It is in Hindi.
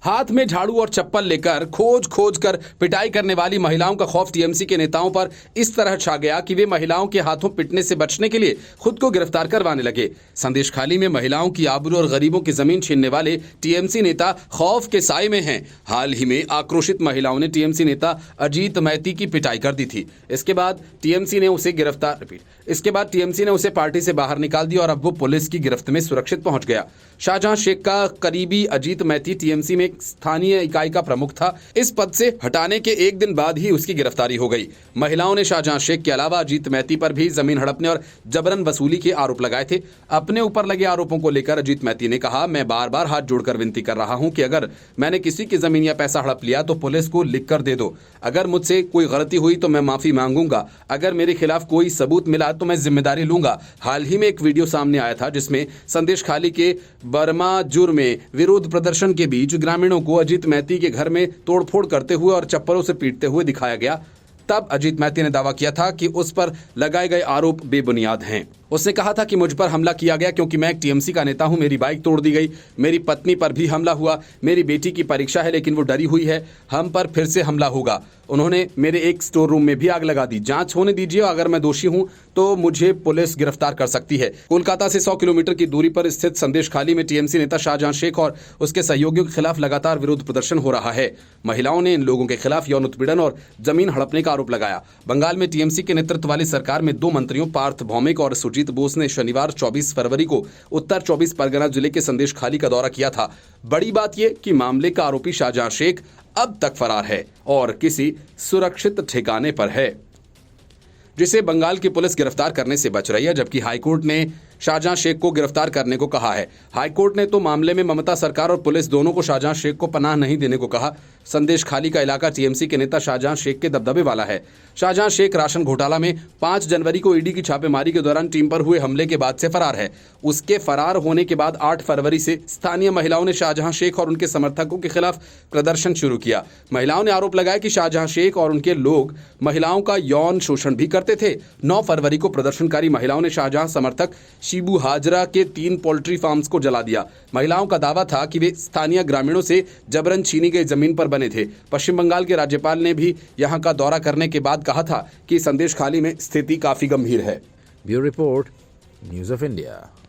हाथ में झाड़ू और चप्पल लेकर खोज खोज कर पिटाई करने वाली महिलाओं का खौफ टीएमसी के नेताओं पर इस तरह छा गया कि वे महिलाओं के हाथों पिटने से बचने के लिए खुद को गिरफ्तार करवाने लगे। संदेशखाली में महिलाओं की आबरू और गरीबों की जमीन छीनने वाले टीएमसी नेता खौफ के साए में हैं। हाल ही में आक्रोशित महिलाओं ने टीएमसी नेता अजीत मैती की पिटाई कर दी थी। इसके बाद टीएमसी ने उसे पार्टी से बाहर निकाल दिया और अब वो पुलिस की गिरफ्त में सुरक्षित पहुंच गया। शाहजहां शेख का करीबी अजीत मैती टीएमसी में स्थानीय इकाई का प्रमुख था। इस पद से हटाने के एक दिन बाद ही उसकी गिरफ्तारी हो गई। महिलाओं ने शाहजहां शेख के अलावा अजीत मैती पर भी जमीन हड़पने और जबरन वसूली के आरोप लगाए थे। अपने ऊपर लगे आरोपों को लेकर अजीत मैती ने कहा, मैं बार बार हाथ जोड़कर विनती कर रहा हूं कि अगर मैंने किसी की जमीन या पैसा हड़प लिया तो पुलिस को लिख कर दे दो। अगर मुझसे कोई गलती हुई तो मैं माफी मांगूंगा। अगर मेरे खिलाफ कोई सबूत मिला तो मैं जिम्मेदारी लूंगा। हाल ही में एक वीडियो सामने आया था जिसमें संदेशखाली के बर्माजुर में विरोध प्रदर्शन के बीच ग्रामीणों को अजीत मैती के घर में तोड़फोड़ करते हुए और चप्पलों से पीटते हुए दिखाया गया। तब अजीत मैती ने दावा किया था कि उस पर लगाए गए आरोप बेबुनियाद हैं। उसने कहा था कि मुझ पर हमला किया गया क्योंकि मैं एक टीएमसी का नेता हूं। मेरी बाइक तोड़ दी गई, मेरी पत्नी पर भी हमला हुआ, मेरी बेटी की परीक्षा है लेकिन वो डरी हुई है, हम पर फिर से हमला होगा। उन्होंने मेरे एक स्टोर रूम में भी आग लगा दी। जांच होने दीजिए, अगर मैं दोषी हूं तो मुझे पुलिस गिरफ्तार कर सकती है। कोलकाता से 100 किलोमीटर की दूरी पर स्थित संदेशखाली में टीएमसी नेता शाहजहां शेख और उसके सहयोगियों के खिलाफ लगातार विरोध प्रदर्शन हो रहा है। महिलाओं ने इन लोगों के खिलाफ यौन उत्पीड़न और जमीन हड़पने का आरोप लगाया। बंगाल में टीएमसी के नेतृत्व वाली सरकार में 2 मंत्रियों पार्थ भौमिक और सुजीत बोस ने शनिवार 24 फरवरी को उत्तर 24 परगना जिले के संदेशखाली का दौरा किया था। बड़ी बात यह कि मामले का आरोपी शाहजहां शेख अब तक फरार है और किसी सुरक्षित ठिकाने पर है, जिसे बंगाल की पुलिस गिरफ्तार करने से बच रही है, जबकि हाईकोर्ट ने शाहजहां शेख को गिरफ्तार करने को कहा है। हाईकोर्ट ने तो मामले में ममता सरकार और पुलिस दोनों को शाहजहां शेख को पनाह नहीं देने को कहा। संदेशखाली का इलाका टीएमसी के नेता शाहजहां शेख के दबदबे वाला है। शाहजहां शेख राशन घोटाला में 5 जनवरी को ईडी की छापेमारी के दौरान टीम पर हुए हमले के बाद से फरार है। उसके फरार होने के बाद 8 फरवरी से स्थानीय महिलाओं ने शाहजहां शेख और उनके समर्थकों के खिलाफ प्रदर्शन शुरू किया। महिलाओं ने आरोप लगाया कि शाहजहां शेख और उनके लोग महिलाओं का यौन शोषण भी करते थे। 9 फरवरी को प्रदर्शनकारी महिलाओं ने शाहजहां समर्थक शिबू हाजरा के 3 पोल्ट्री फार्म्स को जला दिया। महिलाओं का दावा था कि वे स्थानीय ग्रामीणों से जबरन छीनी गई जमीन पर बने थे। पश्चिम बंगाल के राज्यपाल ने भी यहां का दौरा करने के बाद कहा था कि संदेशखाली में स्थिति काफी गंभीर है। Bureau report, news of India.